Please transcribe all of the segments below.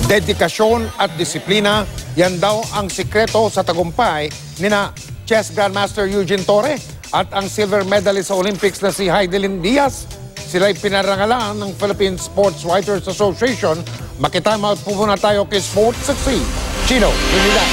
Dedikasyon at disiplina, yan daw ang sikreto sa tagumpay nina chess grandmaster Eugene Torre at ang silver medalist sa Olympics na si Heidelin Diaz. Sila'y pinarangalan ng Philippine Sports Writers Association. Makitime out po muna tayo kay Sports Succeed. Chino, Trinidad.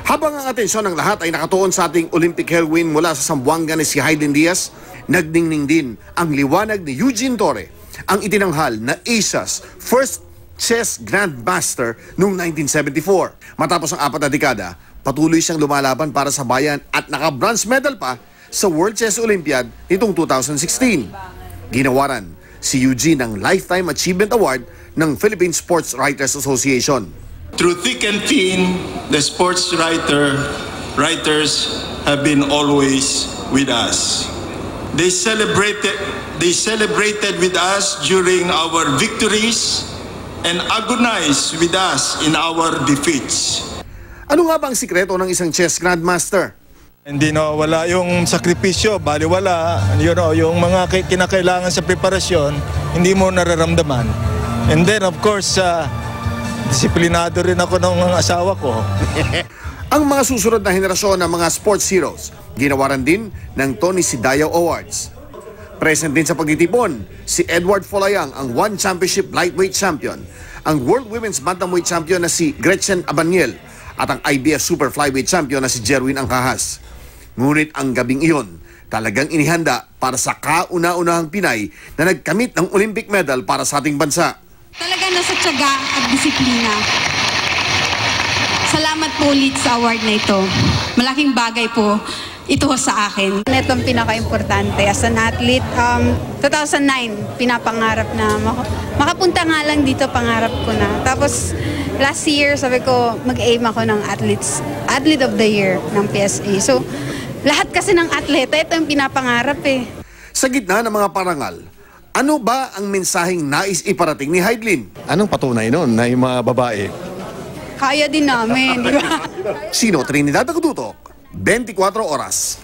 Habang ang atensyon ng lahat ay nakatuon sa ating Olympic heroine mula sa Zamboanga ni si Heidelin Diaz, nagdingning din ang liwanag ni Eugene Torre, ang itinanghal na Asia's first chess grandmaster noong 1974. Matapos ang 4 na dekada, patuloy siyang lumalaban para sa bayan at naka-bronze medal pa sa World Chess Olympiad nitong 2016. Ginawaran si Eugene ng Lifetime Achievement Award ng Philippine Sports Writers Association. Through thick and thin, the sports writers have been always with us. They celebrated with us during our victories and agonized with us in our defeats. Ano nga ba ang sikreto ng isang chess grandmaster? Hindi wala yung sakripisyo, baliwala, yung mga kinakailangan sa preparasyon, hindi mo nararamdaman. And then of course, disiplinado rin ako ng mga asawa ko. Ang mga susunod na henerasyon ng mga sports heroes, ginawaran din ng Tony Sidayaw Awards. Present din sa pagtitipon, si Edward Folayang, ang One Championship Lightweight Champion, ang World Women's Bantamweight Champion na si Gretchen Abaniel, at ang IBF Super Flyweight Champion na si Jerwin Angkahas. Ngunit ang gabing iyon, talagang inihanda para sa kauna-unahang Pinay na nagkamit ng Olympic medal para sa ating bansa. Talaga nasa tiyaga at disiplina. Salamat po ulit sa award na ito. Malaking bagay po ito sa akin. Ito ang pinaka-importante. As an athlete, 2009, pinapangarap na makapunta nga lang dito, pangarap ko na. Tapos, last year, sabi ko, mag-aim ako ng Athlete of the Year ng PSA. So, lahat kasi ng atleta, ito yung pinapangarap eh. Sa gitna ng mga parangal, ano ba ang mensaheng nais iparating ni Heidelin? Anong patunay nun na yung mga babae? Kaya din namin, di ba? Sino Trinidad Agututok, 24 Oras.